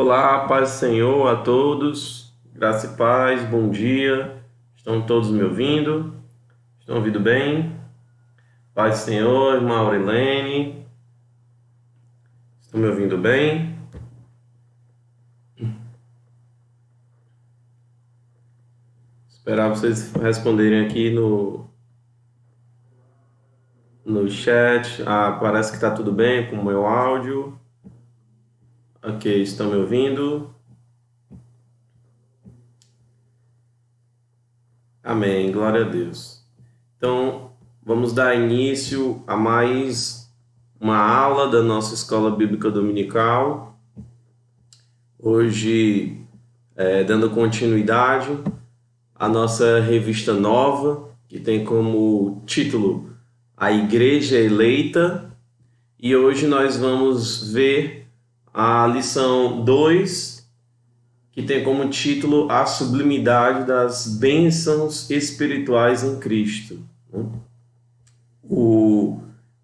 Olá, paz do Senhor a todos, graça e paz, bom dia. Estão todos me ouvindo? Estão ouvindo bem? Paz do Senhor, irmã Aurilene. Estão me ouvindo bem? Esperar vocês responderem aqui no chat. Parece que está tudo bem com o meu áudio. Ok, estão me ouvindo? Amém, glória a Deus. Então, vamos dar início a mais uma aula da nossa Escola Bíblica Dominical. Hoje, dando continuidade à nossa revista nova, que tem como título A Igreja Eleita. E hoje nós vamos ver a lição 2, que tem como título A Sublimidade das Bênçãos Espirituais em Cristo. O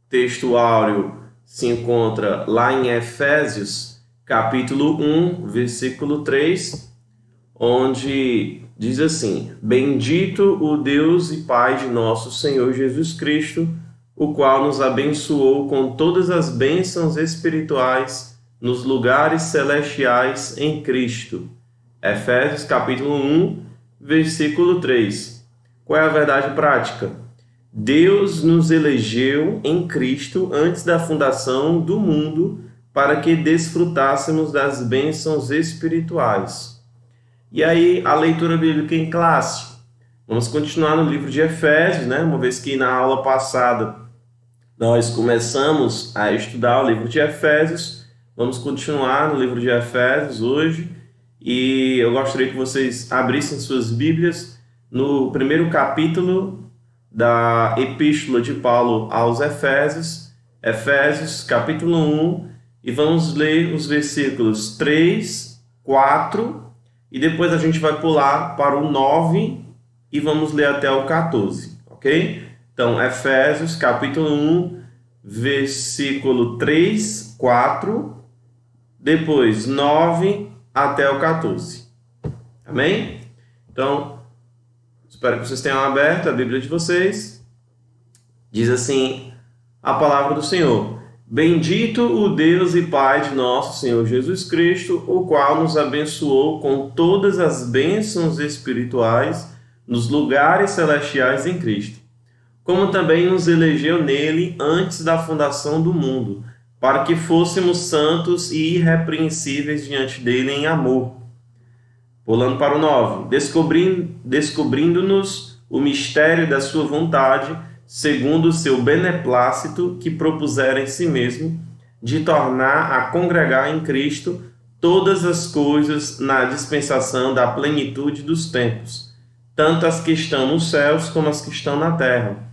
texto áureo se encontra lá em Efésios, capítulo 1, versículo 3, onde diz assim: Bendito o Deus e Pai de nosso Senhor Jesus Cristo, o qual nos abençoou com todas as bênçãos espirituais nos lugares celestiais em Cristo. Efésios capítulo 1, versículo 3. Qual é a verdade prática? Deus nos elegeu em Cristo antes da fundação do mundo para que desfrutássemos das bênçãos espirituais. E aí, a leitura bíblica em classe. Vamos continuar no livro de Efésios, né? Uma vez que na aula passada nós começamos a estudar o livro de Efésios, vamos continuar no livro de Efésios hoje. E eu gostaria que vocês abrissem suas Bíblias no primeiro capítulo da Epístola de Paulo aos Efésios, Efésios capítulo 1, e vamos ler os versículos 3, 4, e depois a gente vai pular para o 9 e vamos ler até o 14, ok? Então, Efésios capítulo 1, versículo 3, 4, depois 9 até o 14. Amém? Então, espero que vocês tenham aberto a Bíblia de vocês. Diz assim a palavra do Senhor: Bendito o Deus e Pai de nosso Senhor Jesus Cristo, o qual nos abençoou com todas as bênçãos espirituais nos lugares celestiais em Cristo, como também nos elegeu nele antes da fundação do mundo, para que fôssemos santos e irrepreensíveis diante dele em amor. Pulando para o 9. Descobrindo-nos o mistério da sua vontade, segundo o seu beneplácito, que propusera em si mesmo, de tornar a congregar em Cristo todas as coisas na dispensação da plenitude dos tempos, tanto as que estão nos céus como as que estão na terra.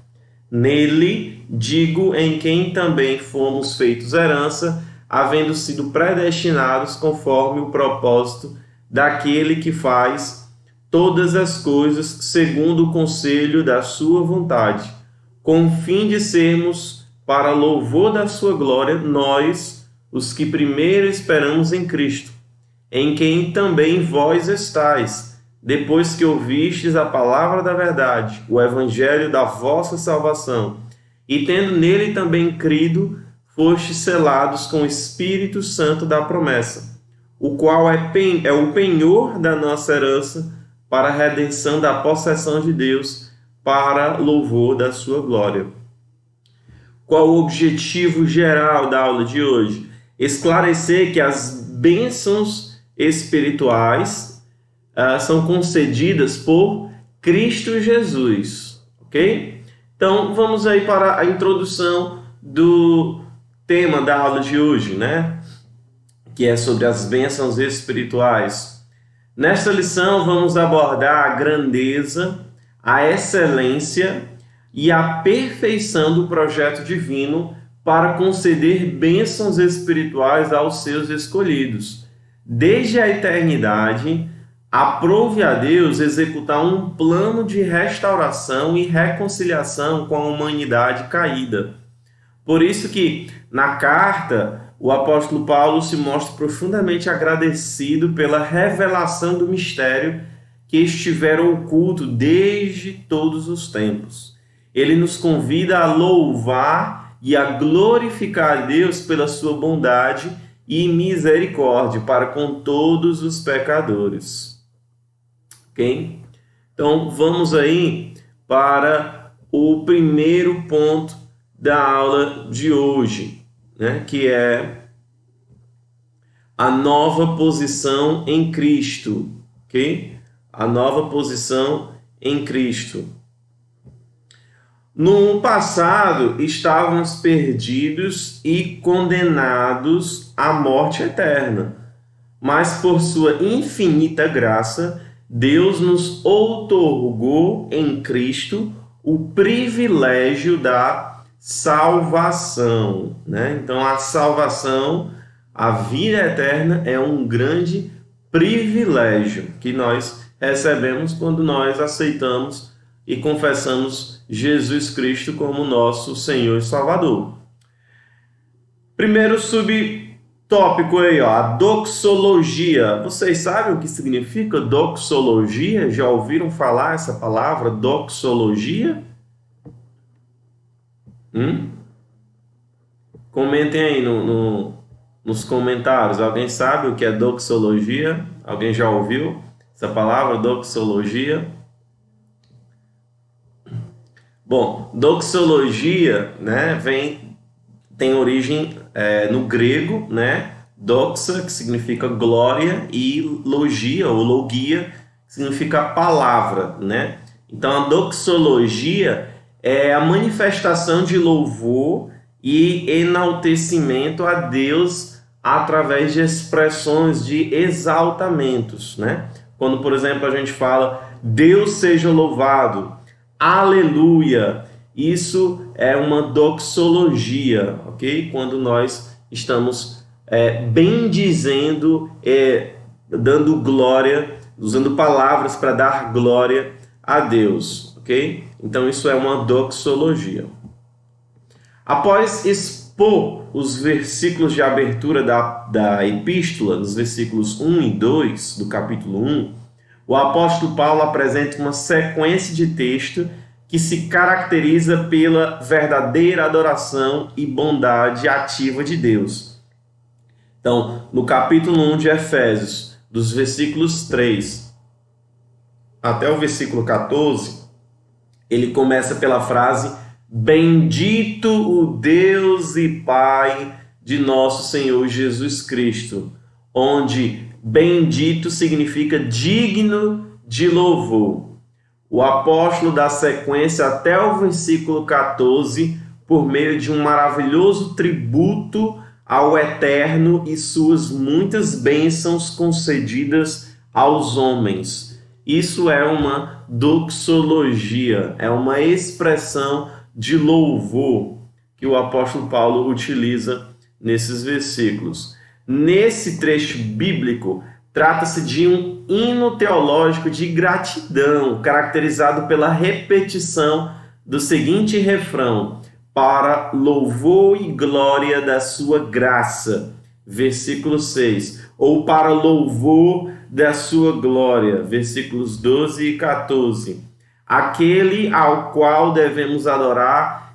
Nele, digo, em quem também fomos feitos herança, havendo sido predestinados conforme o propósito daquele que faz todas as coisas segundo o conselho da sua vontade, com o fim de sermos, para louvor da sua glória, nós, os que primeiro esperamos em Cristo, em quem também vós estáis, depois que ouvistes a palavra da verdade, o evangelho da vossa salvação, e tendo nele também crido, fostes selados com o Espírito Santo da promessa, o qual é o penhor da nossa herança para a redenção da possessão de Deus, para louvor da sua glória. Qual o objetivo geral da aula de hoje? Esclarecer que as bênçãos espirituais são concedidas por Cristo Jesus, ok? Então, vamos aí para a introdução do tema da aula de hoje, né? Que é sobre as bênçãos espirituais. Nesta lição, vamos abordar a grandeza, a excelência e a perfeição do projeto divino para conceder bênçãos espirituais aos seus escolhidos. Desde a eternidade, aprove a Deus executar um plano de restauração e reconciliação com a humanidade caída. Por isso que, na carta, o apóstolo Paulo se mostra profundamente agradecido pela revelação do mistério que estivera oculto desde todos os tempos. Ele nos convida a louvar e a glorificar a Deus pela sua bondade e misericórdia para com todos os pecadores. Ok? Então, vamos aí para o primeiro ponto da aula de hoje, né? Que é a nova posição em Cristo. Ok? A nova posição em Cristo. No passado, estávamos perdidos e condenados à morte eterna, mas por sua infinita graça, Deus nos outorgou em Cristo o privilégio da salvação, né? Então, a salvação, a vida eterna, é um grande privilégio que nós recebemos quando nós aceitamos e confessamos Jesus Cristo como nosso Senhor e Salvador. Primeiro subtópico aí, ó, a doxologia. Vocês sabem o que significa doxologia? Já ouviram falar essa palavra, doxologia? Comentem aí nos comentários. Alguém sabe o que é doxologia? Alguém já ouviu essa palavra, doxologia? Bom, doxologia, né, tem origem no grego, né, doxa, que significa glória, e logia, ou logia, que significa palavra, né? Então, a doxologia é a manifestação de louvor e enaltecimento a Deus através de expressões de exaltamentos, né? Quando, por exemplo, a gente fala, Deus seja louvado, aleluia, isso é uma doxologia, ok? Quando nós estamos bendizendo, dando glória, usando palavras para dar glória a Deus, ok? Então isso é uma doxologia. Após expor os versículos de abertura da epístola, nos versículos 1 e 2 do capítulo 1, o apóstolo Paulo apresenta uma sequência de texto que se caracteriza pela verdadeira adoração e bondade ativa de Deus. Então, no capítulo 1 de Efésios, dos versículos 3 até o versículo 14, ele começa pela frase: Bendito o Deus e Pai de nosso Senhor Jesus Cristo, onde bendito significa digno de louvor. O apóstolo dá sequência até o versículo 14 por meio de um maravilhoso tributo ao Eterno e suas muitas bênçãos concedidas aos homens. Isso é uma doxologia, é uma expressão de louvor que o apóstolo Paulo utiliza nesses versículos. Nesse trecho bíblico, trata-se de um hino teológico de gratidão, caracterizado pela repetição do seguinte refrão: para louvor e glória da sua graça, versículo 6, ou para louvor da sua glória, versículos 12 e 14. Aquele ao qual devemos adorar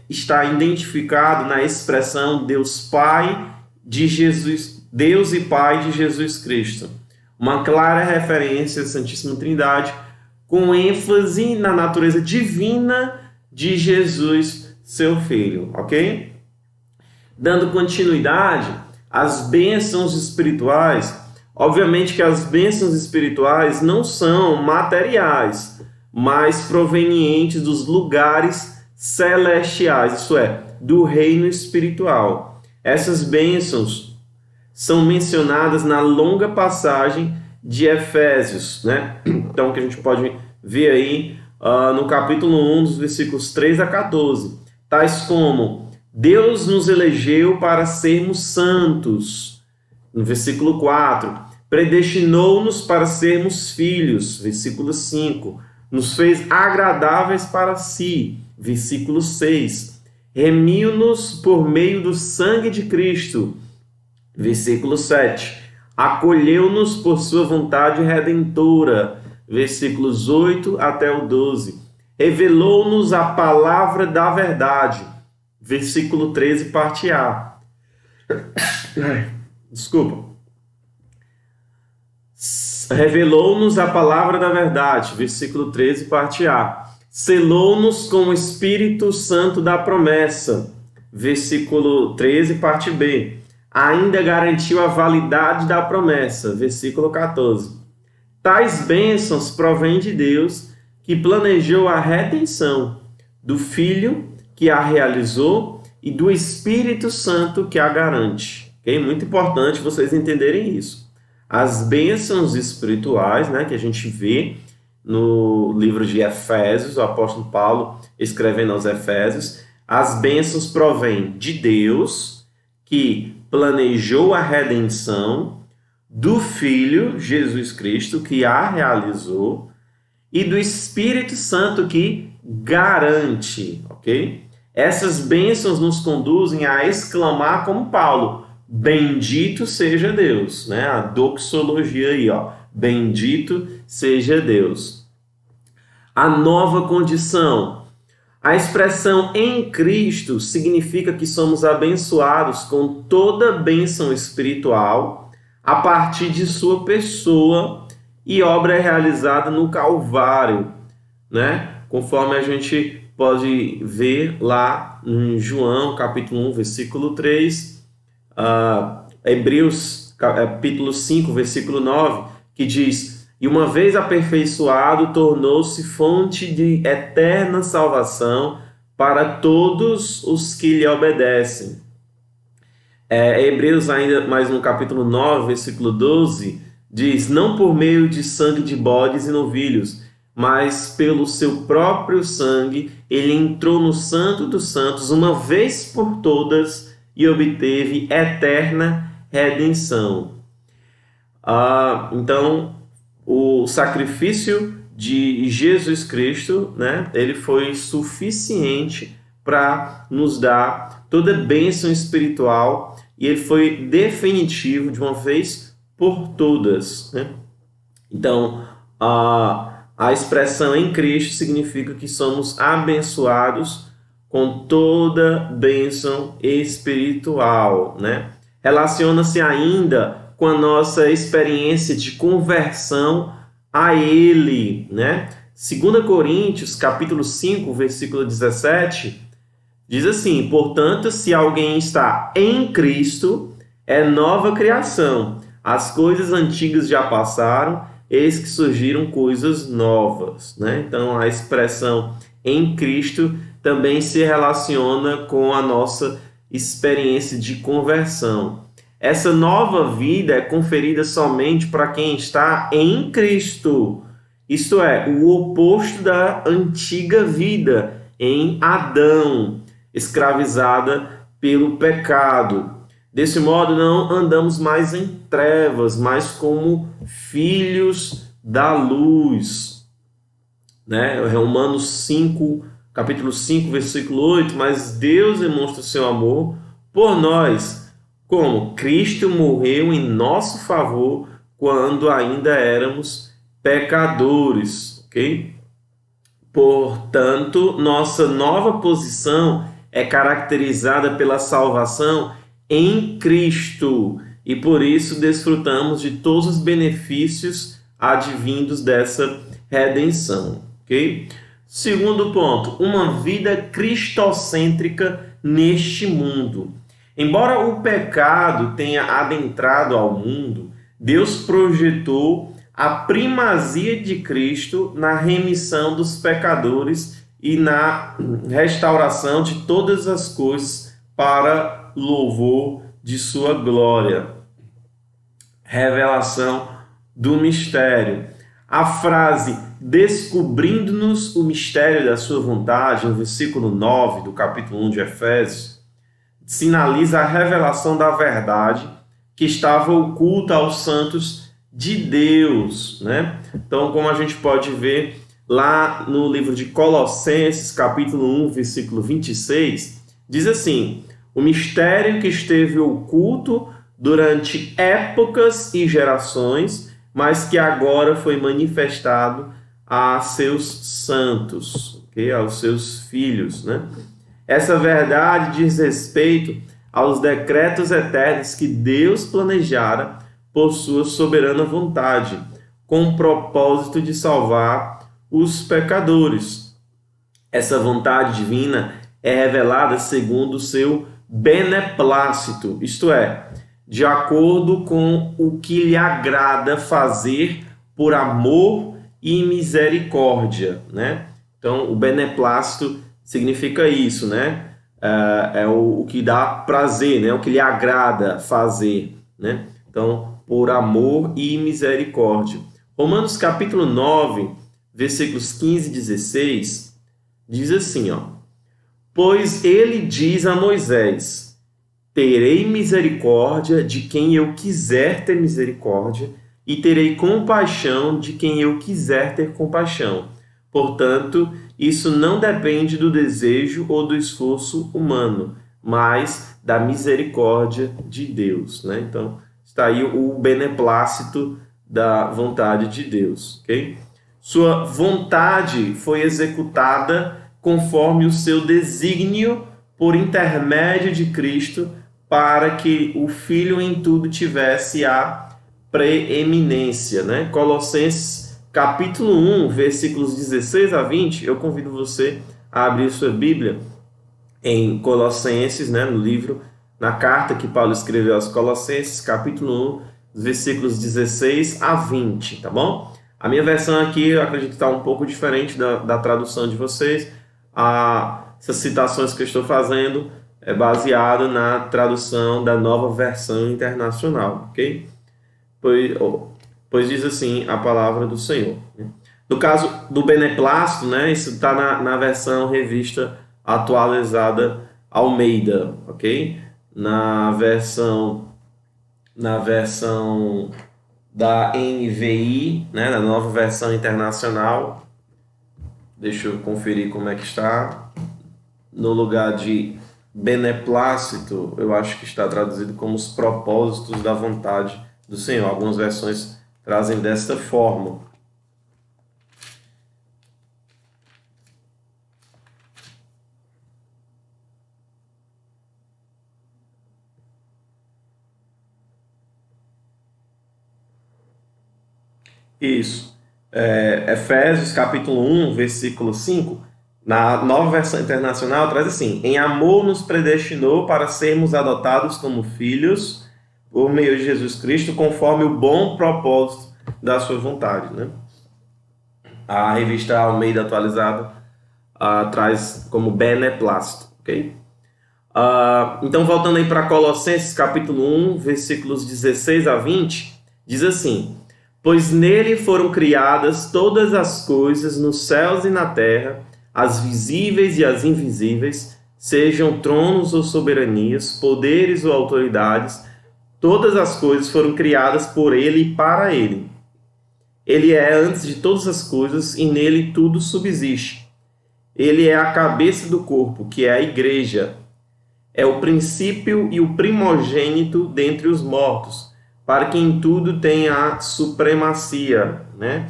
está identificado na expressão Deus Pai de Jesus, Deus e Pai de Jesus Cristo. Uma clara referência à Santíssima Trindade, com ênfase na natureza divina de Jesus, seu Filho, ok? Dando continuidade às bênçãos espirituais, obviamente que as bênçãos espirituais não são materiais, mas provenientes dos lugares celestiais, isso é, do reino espiritual. Essas bênçãos são mencionadas na longa passagem de Efésios, né? Então, que a gente pode ver aí no capítulo 1, dos versículos 3 a 14. Tais como: Deus nos elegeu para sermos santos, no versículo 4. Predestinou-nos para sermos filhos, versículo 5. Nos fez agradáveis para si, versículo 6. remiu-nos por meio do sangue de Cristo. Versículo 7. Acolheu-nos por sua vontade redentora. Versículos 8 até o 12. Revelou-nos a palavra da verdade. Versículo 13, parte A. Desculpa. Revelou-nos a palavra da verdade. Versículo 13, parte A. Selou-nos com o Espírito Santo da promessa. Versículo 13, parte B. Ainda garantiu a validade da promessa. Versículo 14. Tais bênçãos provêm de Deus, que planejou a redenção, do Filho que a realizou e do Espírito Santo que a garante. Okay? Muito importante vocês entenderem isso. As bênçãos espirituais, né, que a gente vê no livro de Efésios, o apóstolo Paulo escrevendo aos Efésios, as bênçãos provêm de Deus, que planejou a redenção, do Filho, Jesus Cristo, que a realizou, e do Espírito Santo que garante, ok? Essas bênçãos nos conduzem a exclamar como Paulo, bendito seja Deus, né? A doxologia aí, ó, bendito seja Deus. A nova condição. A expressão em Cristo significa que somos abençoados com toda bênção espiritual a partir de sua pessoa e obra realizada no Calvário, né? Conforme a gente pode ver lá em João, capítulo 1, versículo 3, Hebreus, capítulo 5, versículo 9, que diz: e uma vez aperfeiçoado, tornou-se fonte de eterna salvação para todos os que lhe obedecem. Hebreus, ainda mais no capítulo 9, versículo 12, diz: não por meio de sangue de bodes e novilhos, mas pelo seu próprio sangue, ele entrou no Santo dos Santos uma vez por todas e obteve eterna redenção. Então, o sacrifício de Jesus Cristo, né, ele foi suficiente para nos dar toda bênção espiritual e ele foi definitivo de uma vez por todas, né? Então, a expressão em Cristo significa que somos abençoados com toda bênção espiritual, né? Relaciona-se ainda com a nossa experiência de conversão a Ele, né? 2 Coríntios, capítulo 5, versículo 17, diz assim: portanto, se alguém está em Cristo, é nova criação. As coisas antigas já passaram, eis que surgiram coisas novas, né? Então, a expressão em Cristo também se relaciona com a nossa experiência de conversão. Essa nova vida é conferida somente para quem está em Cristo. Isto é, o oposto da antiga vida em Adão, escravizada pelo pecado. Desse modo, não andamos mais em trevas, mas como filhos da luz. Né? Romanos 5, capítulo 5, versículo 8, mas Deus demonstra o seu amor por nós, como Cristo morreu em nosso favor quando ainda éramos pecadores, ok? Portanto, nossa nova posição é caracterizada pela salvação em Cristo e por isso desfrutamos de todos os benefícios advindos dessa redenção, ok? Segundo ponto, uma vida cristocêntrica neste mundo. Embora o pecado tenha adentrado ao mundo, Deus projetou a primazia de Cristo na remissão dos pecadores e na restauração de todas as coisas para louvor de sua glória. Revelação do mistério. A frase descobrindo-nos o mistério da sua vontade, no versículo 9 do capítulo 1 de Efésios, sinaliza a revelação da verdade que estava oculta aos santos de Deus, né? Então, como a gente pode ver lá no livro de Colossenses, capítulo 1, versículo 26, Diz assim: o mistério que esteve oculto durante épocas e gerações, mas que agora foi manifestado a seus santos, okay? Aos seus filhos, né? Essa verdade diz respeito aos decretos eternos que Deus planejara por sua soberana vontade, com o propósito de salvar os pecadores. Essa vontade divina é revelada segundo o seu beneplácito, isto é, de acordo com o que lhe agrada fazer por amor e misericórdia, né? Então, o beneplácito significa isso, né? É o que dá prazer, né? O que lhe agrada fazer, né? Então, por amor e misericórdia. Romanos capítulo 9, versículos 15 e 16, diz assim, ó: pois ele diz a Moisés: terei misericórdia de quem eu quiser ter misericórdia, e terei compaixão de quem eu quiser ter compaixão. Portanto, isso não depende do desejo ou do esforço humano, mas da misericórdia de Deus, né? Então, está aí o beneplácito da vontade de Deus, ok? Sua vontade foi executada conforme o seu desígnio por intermédio de Cristo, para que o Filho em tudo tivesse a preeminência, né? Colossenses capítulo 1, versículos 16 a 20, eu convido você a abrir sua Bíblia em Colossenses, né, no livro, na carta que Paulo escreveu aos Colossenses, capítulo 1, versículos 16 a 20, tá bom? A minha versão aqui, eu acredito que está um pouco diferente da tradução de vocês. Essas citações que eu estou fazendo é baseado na tradução da Nova Versão Internacional, ok? Pois diz assim a palavra do Senhor. No caso do beneplácito, né, isso está na versão revista atualizada Almeida, ok? Na versão da NVI, né, na Nova Versão Internacional, deixa eu conferir como é que está. No lugar de beneplácito, eu acho que está traduzido como os propósitos da vontade do Senhor. Algumas versões trazem desta forma. Isso. Efésios capítulo 1, versículo 5, na Nova Versão Internacional, traz assim: em amor nos predestinou para sermos adotados como filhos por meio de Jesus Cristo, conforme o bom propósito da sua vontade, né? A revista Almeida atualizada traz como beneplácito, ok? Então, voltando aí para Colossenses capítulo 1, versículos 16 a 20, diz assim: pois nele foram criadas todas as coisas nos céus e na terra, as visíveis e as invisíveis, sejam tronos ou soberanias, poderes ou autoridades, todas as coisas foram criadas por ele e para ele. Ele é antes de todas as coisas e nele tudo subsiste. Ele é a cabeça do corpo, que é a igreja. É o princípio e o primogênito dentre os mortos, para que em tudo tenha a supremacia, né?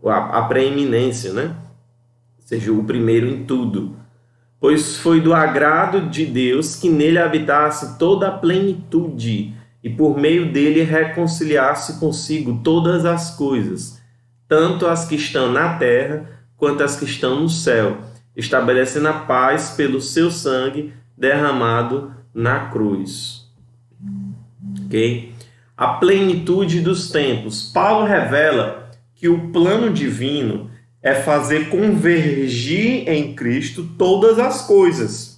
A preeminência, né? Seja o primeiro em tudo. Pois foi do agrado de Deus que nele habitasse toda a plenitude, e por meio dele reconciliasse consigo todas as coisas, tanto as que estão na terra quanto as que estão no céu, estabelecendo a paz pelo seu sangue derramado na cruz. Ok? A plenitude dos tempos. Paulo revela que o plano divino é fazer convergir em Cristo todas as coisas.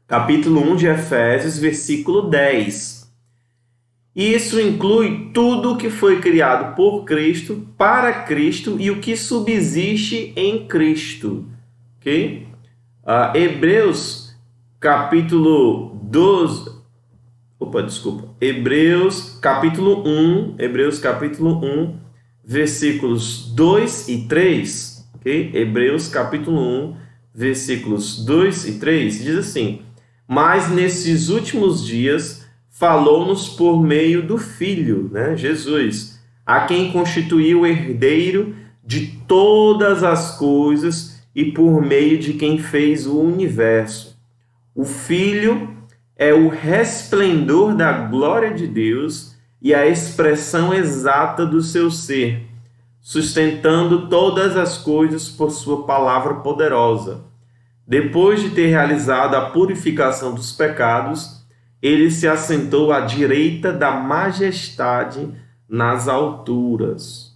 Capítulo 1 de Efésios, versículo 10. Isso inclui tudo que foi criado por Cristo, para Cristo e o que subsiste em Cristo. Ok? Hebreus, capítulo 12... Hebreus, capítulo 1, versículos 2 e 3. Ok? Hebreus, capítulo 1, versículos 2 e 3, diz assim: mas nesses últimos dias falou-nos por meio do Filho, né, Jesus, a quem constituiu o herdeiro de todas as coisas e por meio de quem fez o universo. O Filho é o resplendor da glória de Deus e a expressão exata do seu ser, sustentando todas as coisas por sua palavra poderosa. Depois de ter realizado a purificação dos pecados, ele se assentou à direita da majestade nas alturas.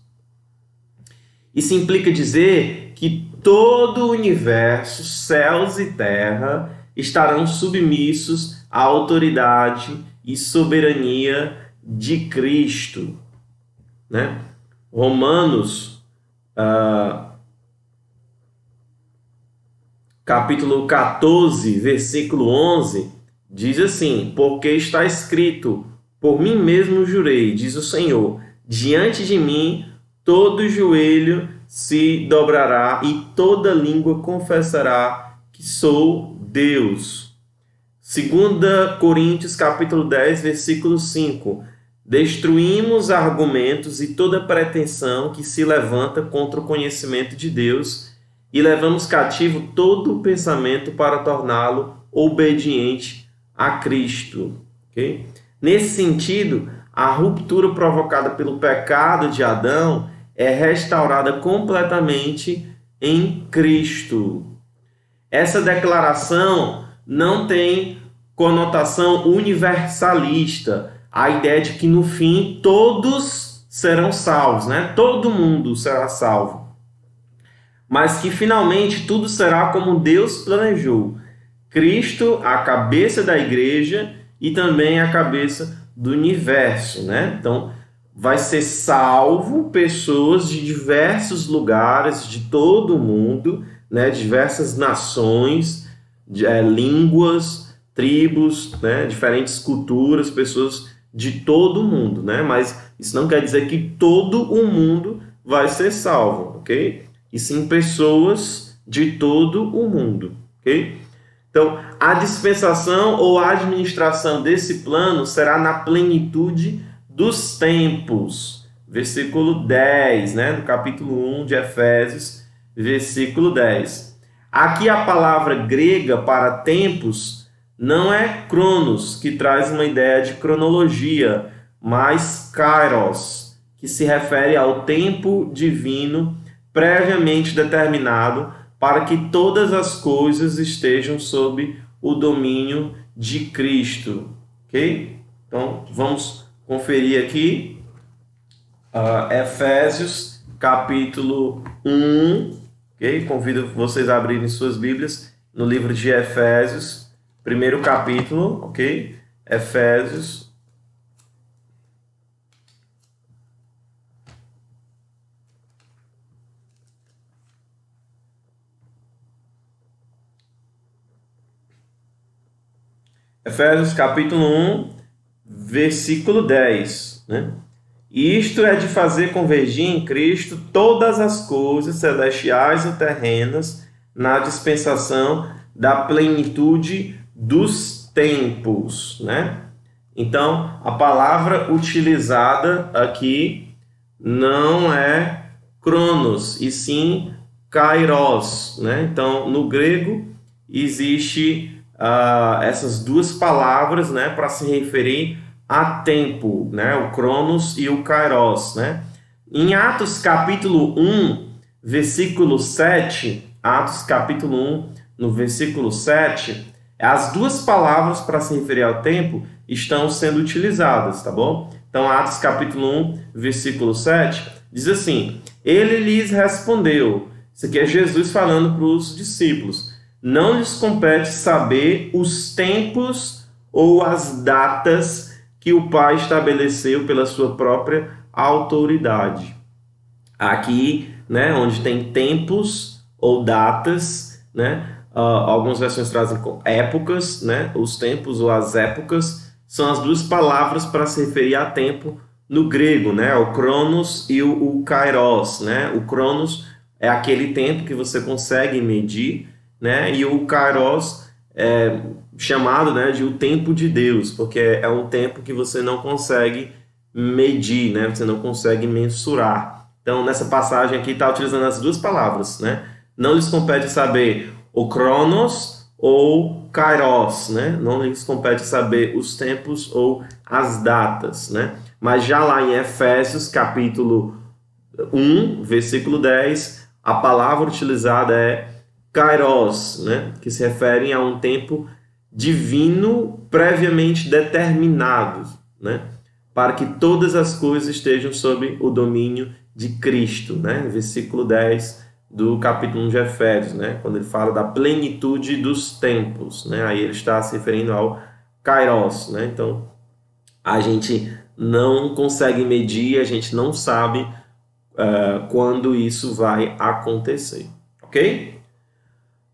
Isso implica dizer que todo o universo, céus e terra, estarão submissos à autoridade e soberania de Cristo, né? Romanos, capítulo 14, versículo 11, diz assim: porque está escrito, por mim mesmo jurei, diz o Senhor, diante de mim todo joelho se dobrará e toda língua confessará que sou Deus. 2 Coríntios capítulo 10, versículo 5. Destruímos argumentos e toda pretensão que se levanta contra o conhecimento de Deus e levamos cativo todo o pensamento para torná-lo obediente a Cristo. Okay? Nesse sentido, a ruptura provocada pelo pecado de Adão é restaurada completamente em Cristo. Essa declaração não tem conotação universalista, a ideia de que no fim todos serão salvos, né? Todo mundo será salvo. Mas que finalmente tudo será como Deus planejou. Cristo, a cabeça da igreja e também a cabeça do universo, né? Então, vai ser salvo pessoas de diversos lugares, de todo o mundo, né? Diversas nações, línguas, tribos, né? Diferentes culturas, pessoas de todo o mundo, né? Mas isso não quer dizer que todo o mundo vai ser salvo, ok? E sim pessoas de todo o mundo, ok? Então, a dispensação ou a administração desse plano será na plenitude dos tempos. Versículo 10, né? Do capítulo 1 de Efésios, versículo 10. Aqui a palavra grega para tempos não é cronos, que traz uma ideia de cronologia, mas kairos, que se refere ao tempo divino previamente determinado para que todas as coisas estejam sob o domínio de Cristo. Ok? Então, vamos conferir aqui Efésios, capítulo 1. Ok? Convido vocês a abrirem suas Bíblias no livro de Efésios, primeiro capítulo, ok? Efésios. Efésios capítulo 1, versículo 10, né? Isto é de fazer convergir em Cristo todas as coisas celestiais e terrenas na dispensação da plenitude dos tempos, né? Então, a palavra utilizada aqui não é cronos, e sim kairos, né? Então, no grego existe essas duas palavras, né, para se referir a tempo, né, o cronos e o kairos, né? Em Atos capítulo 1, versículo 7, Atos capítulo 1, no versículo 7, as duas palavras para se referir ao tempo estão sendo utilizadas, tá bom? Então, Atos capítulo 1, versículo 7, diz assim: ele lhes respondeu, isso aqui é Jesus falando para os discípulos, não lhes compete saber os tempos ou as datas que o Pai estabeleceu pela sua própria autoridade. Aqui, né, onde tem tempos ou datas, né, algumas versões trazem épocas, né, os tempos ou as épocas são as duas palavras para se referir a tempo no grego, né, o cronos e o kairos, né? O cronos é aquele tempo que você consegue medir, né? E o Kairos é chamado, né, de o tempo de Deus, porque é um tempo que você não consegue medir, né? Você não consegue mensurar. Então, nessa passagem aqui está utilizando as duas palavras, né? Não lhes compete saber o Cronos ou Kairos, né? Não lhes compete saber os tempos ou as datas, né? Mas já lá em Efésios, capítulo 1, versículo 10, a palavra utilizada é Kairos, né? Que se referem a um tempo divino previamente determinado, né? Para que todas as coisas estejam sob o domínio de Cristo, né? Versículo 10 do capítulo 1 de Efésios, né? Quando ele fala da plenitude dos tempos, né? Aí ele está se referindo ao Kairos, né? Então, a gente não consegue medir, a gente não sabe quando isso vai acontecer, ok?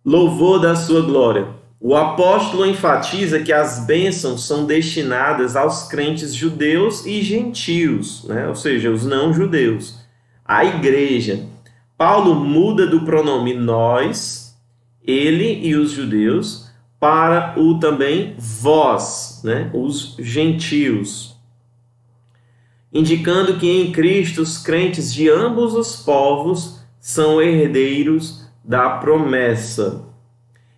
Louvor da sua glória. O apóstolo enfatiza que as bênçãos são destinadas aos crentes judeus e gentios, né? Ou seja, os não-judeus, a igreja. Paulo muda do pronome nós, ele e os judeus, para o também vós, né? Os gentios, indicando que em Cristo os crentes de ambos os povos são herdeiros da promessa.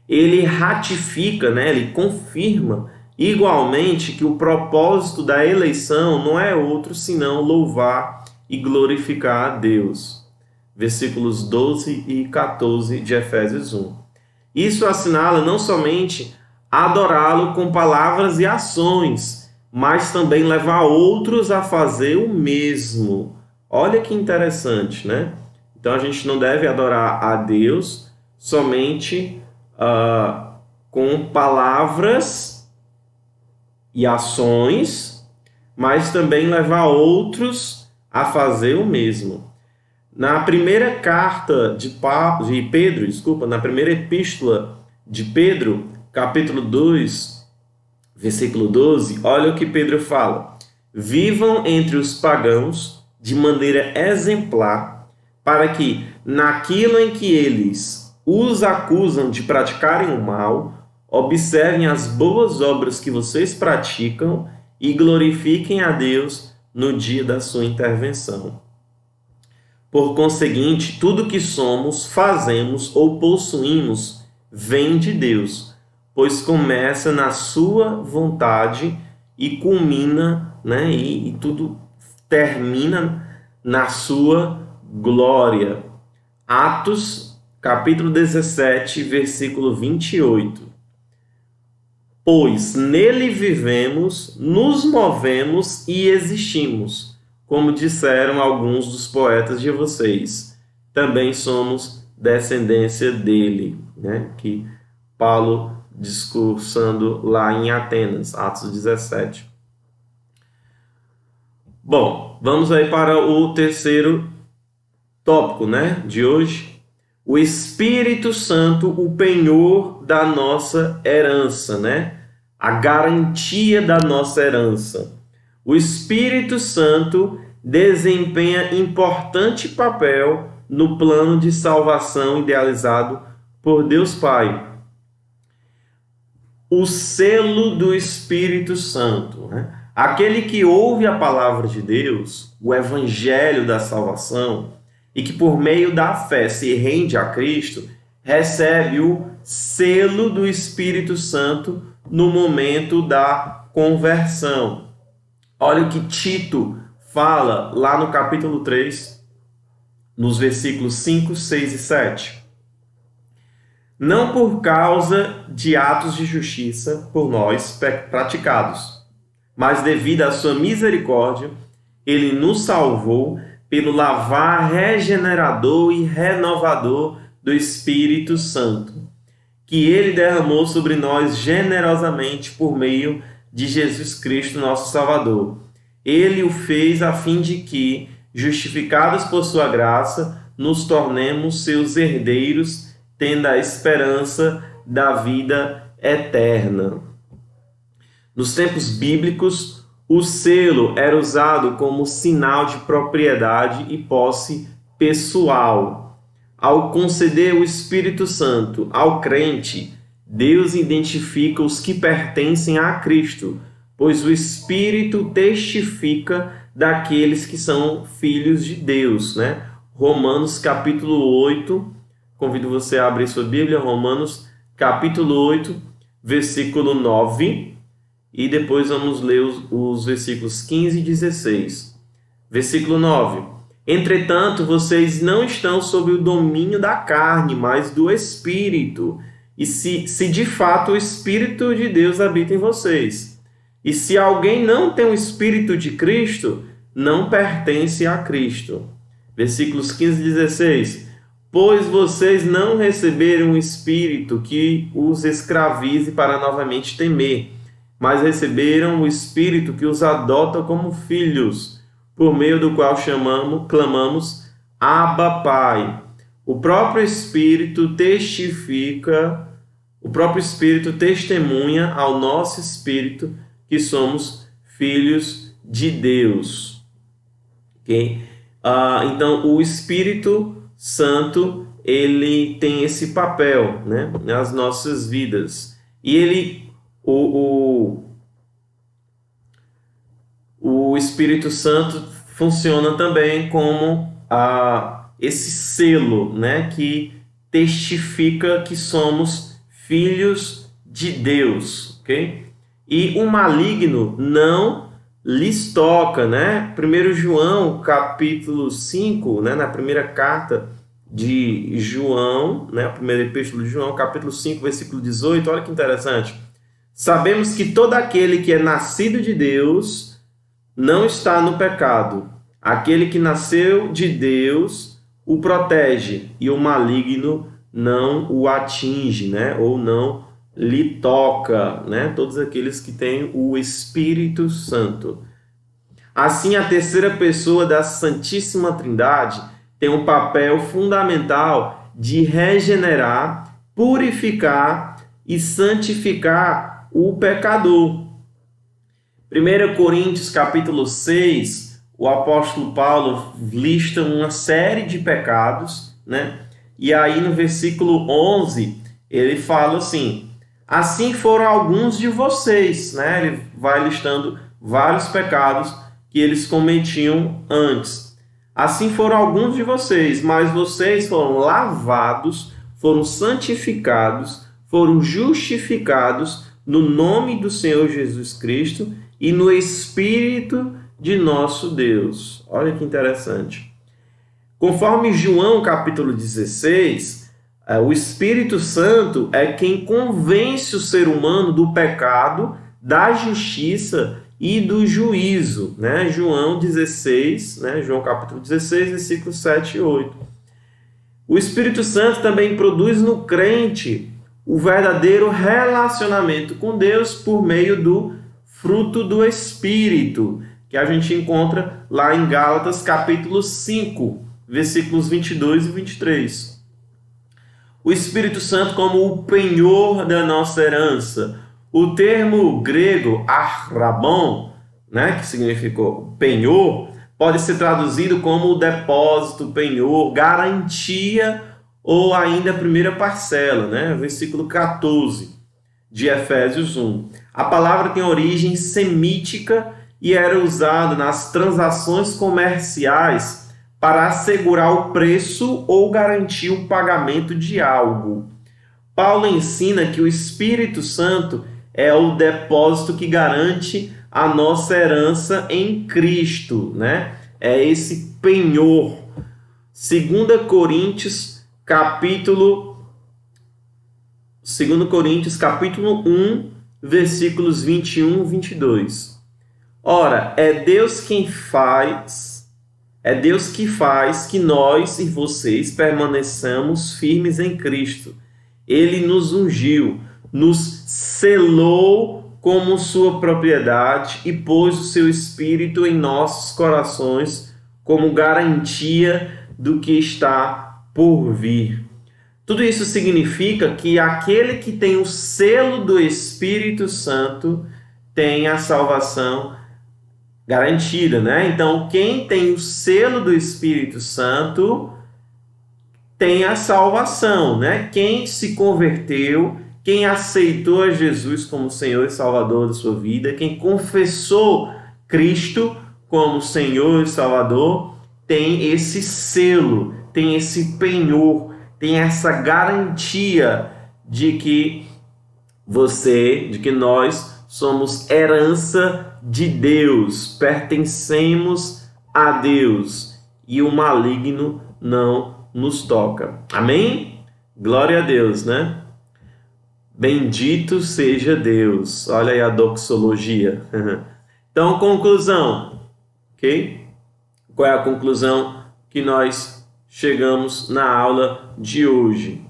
Ele ratifica, né? Ele confirma igualmente que o propósito da eleição não é outro senão louvar e glorificar a Deus. Versículos 12 e 14 de Efésios 1. Isso assinala não somente adorá-lo com palavras e ações, mas também levar outros a fazer o mesmo. Olha que interessante, né? Então a gente não deve adorar a Deus somente com palavras e ações, mas também levar outros a fazer o mesmo. Na primeira carta de Pedro, na primeira epístola de Pedro, capítulo 2, versículo 12, olha o que Pedro fala: vivam entre os pagãos de maneira exemplar, para que, naquilo em que eles os acusam de praticarem o mal, observem as boas obras que vocês praticam e glorifiquem a Deus no dia da sua intervenção. Por conseguinte, tudo que somos, fazemos ou possuímos vem de Deus, pois começa na sua vontade e culmina, né, e tudo termina na sua glória. Atos, capítulo 17, versículo 28. Pois nele vivemos, nos movemos e existimos, como disseram alguns dos poetas de vocês. Também somos descendência dele, né? Que Paulo discursando lá em Atenas, Atos 17. Bom, vamos aí para o terceiro tópico, né, de hoje. O Espírito Santo, o penhor da nossa herança, né? A garantia da nossa herança. O Espírito Santo desempenha importante papel no plano de salvação idealizado por Deus Pai. O selo do Espírito Santo, né? Aquele que ouve a palavra de Deus, o evangelho da salvação, e que por meio da fé se rende a Cristo, recebe o selo do Espírito Santo no momento da conversão. Olha o que Tito fala lá no capítulo 3, nos versículos 5, 6 e 7. Não por causa de atos de justiça por nós praticados, mas devido à sua misericórdia, ele nos salvou pelo lavar regenerador e renovador do Espírito Santo, que ele derramou sobre nós generosamente por meio de Jesus Cristo, nosso Salvador. Ele o fez a fim de que, justificados por sua graça, nos tornemos seus herdeiros, tendo a esperança da vida eterna. Nos tempos bíblicos, o selo era usado como sinal de propriedade e posse pessoal. Ao conceder o Espírito Santo ao crente, Deus identifica os que pertencem a Cristo, pois o Espírito testifica daqueles que são filhos de Deus, né? Romanos capítulo 8, convido você a abrir sua Bíblia, Romanos capítulo 8, versículo 9, e depois vamos ler os versículos 15 e 16. Versículo 9. Entretanto, vocês não estão sob o domínio da carne, mas do Espírito, e se de fato o Espírito de Deus habita em vocês. E se alguém não tem o Espírito de Cristo, não pertence a Cristo. Versículos 15 e 16. Pois vocês não receberam um espírito que os escravize para novamente temer, mas receberam o Espírito que os adota como filhos, por meio do qual clamamos, Abba, Pai. O próprio Espírito testemunha ao nosso espírito que somos filhos de Deus. Ok? Então, o Espírito Santo, ele tem esse papel, né, nas nossas vidas. E ele, o Espírito Santo funciona também como esse selo, né, que testifica que somos filhos de Deus, ok? E o maligno não lhes toca, né? 1 João, capítulo 5, né? Na primeira carta de João, né? A primeira epístola de João, capítulo 5, versículo 18, olha que interessante. Sabemos que todo aquele que é nascido de Deus não está no pecado. Aquele que nasceu de Deus o protege e o maligno não o atinge, né? Ou não lhe toca, né? Todos aqueles que têm o Espírito Santo. Assim, a terceira pessoa da Santíssima Trindade tem um papel fundamental de regenerar, purificar e santificar o pecador. 1 Coríntios capítulo 6, o apóstolo Paulo lista uma série de pecados, né? E aí no versículo 11, ele fala assim: assim foram alguns de vocês, né? Ele vai listando vários pecados que eles cometiam antes. Assim foram alguns de vocês, mas vocês foram lavados, foram santificados, foram justificados no nome do Senhor Jesus Cristo e no Espírito de nosso Deus. Olha que interessante. Conforme João capítulo 16, o Espírito Santo é quem convence o ser humano do pecado, da justiça e do juízo, né? João 16, né? João capítulo 16, versículos 7 e 8. O Espírito Santo também produz no crente o verdadeiro relacionamento com Deus por meio do fruto do Espírito, que a gente encontra lá em Gálatas capítulo 5, versículos 22 e 23. O Espírito Santo como o penhor da nossa herança. O termo grego arrabon, né, que significou penhor, pode ser traduzido como depósito, penhor, garantia ou ainda a primeira parcela, né? Versículo 14 de Efésios 1. A palavra tem origem semítica e era usada nas transações comerciais para assegurar o preço ou garantir o pagamento de algo. Paulo ensina que o Espírito Santo é o depósito que garante a nossa herança em Cristo, né? É esse penhor. 2 Coríntios, capítulo 1, versículos 21 e 22. Ora, é Deus que faz que nós e vocês permaneçamos firmes em Cristo. Ele nos ungiu, nos selou como sua propriedade e pôs o seu Espírito em nossos corações como garantia do que está por vir. Tudo isso significa que aquele que tem o selo do Espírito Santo tem a salvação garantida, né? Então, quem tem o selo do Espírito Santo tem a salvação, né? Quem se converteu, quem aceitou a Jesus como Senhor e Salvador da sua vida, quem confessou Cristo como Senhor e Salvador, tem esse selo, tem esse penhor, tem essa garantia de que nós somos herança de Deus, pertencemos a Deus e o maligno não nos toca. Amém? Glória a Deus, né? Bendito seja Deus. Olha aí a doxologia. Então, conclusão, ok? Qual é a conclusão que nós chegamos na aula de hoje?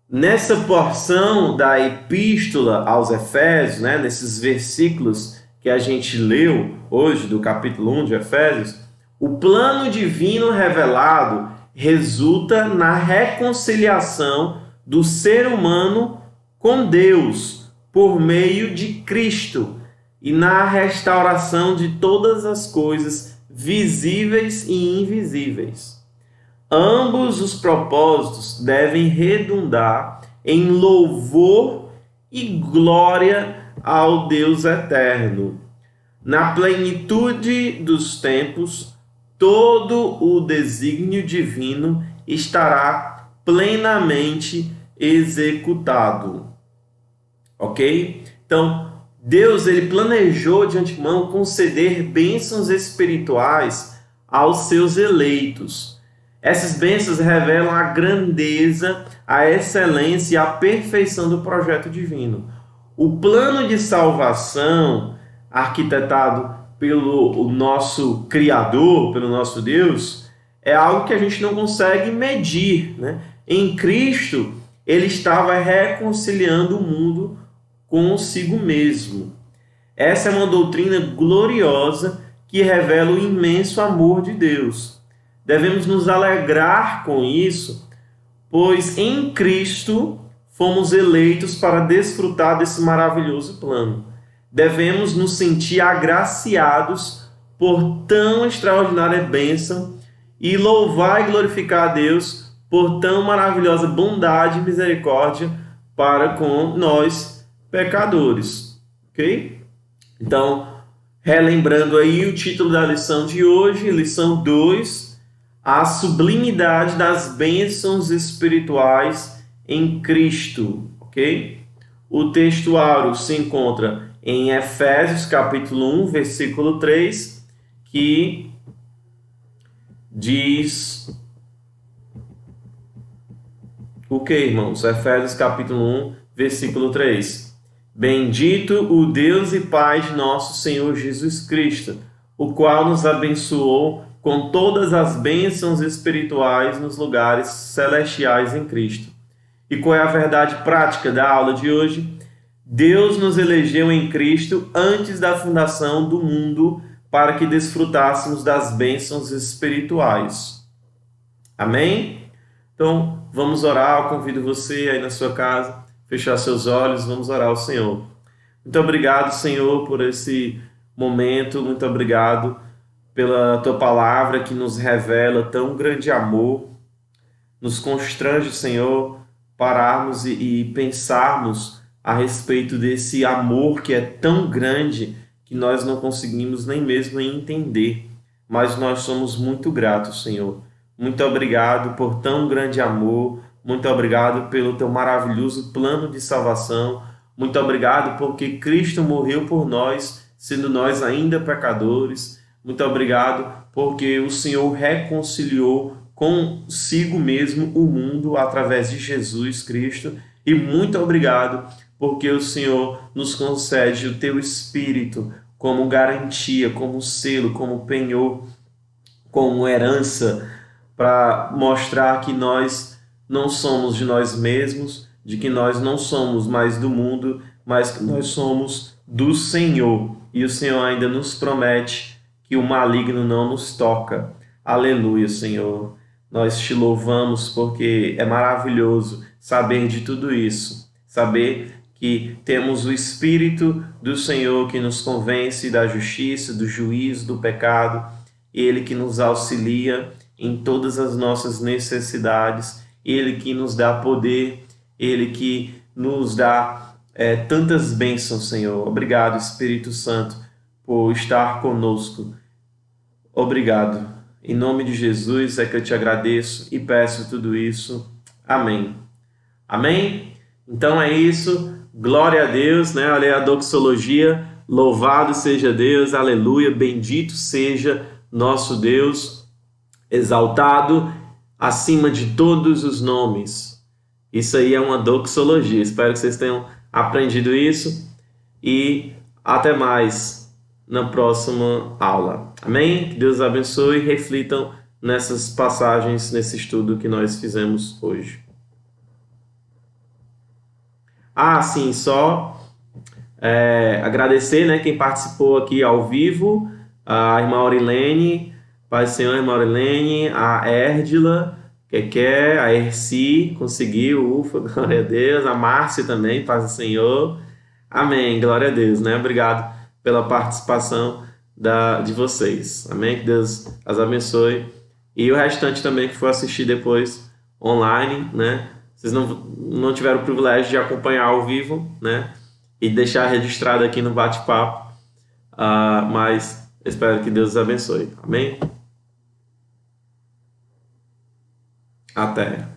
Nessa porção da epístola aos Efésios, né, nesses versículos que a gente leu hoje do capítulo 1 de Efésios, o plano divino revelado resulta na reconciliação do ser humano com Deus por meio de Cristo e na restauração de todas as coisas visíveis e invisíveis. Ambos os propósitos devem redundar em louvor e glória ao Deus eterno. Na plenitude dos tempos, todo o desígnio divino estará plenamente executado. Ok? Então, Deus ele planejou de antemão conceder bênçãos espirituais aos seus eleitos. Essas bênçãos revelam a grandeza, a excelência e a perfeição do projeto divino. O plano de salvação arquitetado pelo nosso Criador, pelo nosso Deus, é algo que a gente não consegue medir, né? Em Cristo, ele estava reconciliando o mundo consigo mesmo. Essa é uma doutrina gloriosa que revela o imenso amor de Deus. Devemos nos alegrar com isso, pois em Cristo fomos eleitos para desfrutar desse maravilhoso plano. Devemos nos sentir agraciados por tão extraordinária bênção e louvar e glorificar a Deus por tão maravilhosa bondade e misericórdia para com nós pecadores. Ok? Então, relembrando aí o título da lição de hoje, lição 2, a sublimidade das bênçãos espirituais em Cristo, ok? O texto áureo se encontra em Efésios capítulo 1, versículo 3, que diz o que, irmãos? Efésios capítulo 1, versículo 3. Bendito o Deus e Pai de nosso Senhor Jesus Cristo, o qual nos abençoou com todas as bênçãos espirituais nos lugares celestiais em Cristo. E qual é a verdade prática da aula de hoje? Deus nos elegeu em Cristo antes da fundação do mundo para que desfrutássemos das bênçãos espirituais. Amém? Então, vamos orar. Eu convido você aí na sua casa, fechar seus olhos, vamos orar ao Senhor. Muito obrigado, Senhor, por esse momento. Muito obrigado pela Tua palavra que nos revela tão grande amor. Nos constrange, Senhor, pararmos e pensarmos a respeito desse amor que é tão grande que nós não conseguimos nem mesmo entender. Mas nós somos muito gratos, Senhor. Muito obrigado por tão grande amor. Muito obrigado pelo Teu maravilhoso plano de salvação. Muito obrigado porque Cristo morreu por nós, sendo nós ainda pecadores. Muito obrigado porque o Senhor reconciliou consigo mesmo o mundo através de Jesus Cristo. E muito obrigado porque o Senhor nos concede o Teu Espírito como garantia, como selo, como penhor, como herança, para mostrar que nós não somos de nós mesmos, de que nós não somos mais do mundo, mas que nós somos do Senhor. E o Senhor ainda nos promete que o maligno não nos toca. Aleluia, Senhor. Nós te louvamos porque é maravilhoso saber de tudo isso. Saber que temos o Espírito do Senhor que nos convence da justiça, do juízo, do pecado. Ele que nos auxilia, em todas as nossas necessidades, Ele que nos dá poder, Ele que nos dá tantas bênçãos, Senhor. Obrigado, Espírito Santo, por estar conosco. Obrigado. Em nome de Jesus é que eu te agradeço e peço tudo isso. Amém. Amém? Então é isso. Glória a Deus, né? Olha aí a doxologia. Louvado seja Deus, aleluia. Bendito seja nosso Deus, exaltado acima de todos os nomes. Isso aí é uma doxologia. Espero que vocês tenham aprendido isso e até mais na próxima aula. Amém? Que Deus abençoe e reflitam nessas passagens, nesse estudo que nós fizemos hoje. Sim, só agradecer, né, quem participou aqui ao vivo, a irmã Aurilene, Pai do Senhor, irmã Aurilene, a Érdila, Keké, a Erci, conseguiu, ufa, glória a Deus, a Márcia também, Paz do Senhor, amém, glória a Deus, né, obrigado pela participação de vocês, amém, que Deus as abençoe, e o restante também que for assistir depois online, né, vocês não tiveram o privilégio de acompanhar ao vivo, né, e deixar registrado aqui no bate-papo, mas espero que Deus os abençoe, amém? Até!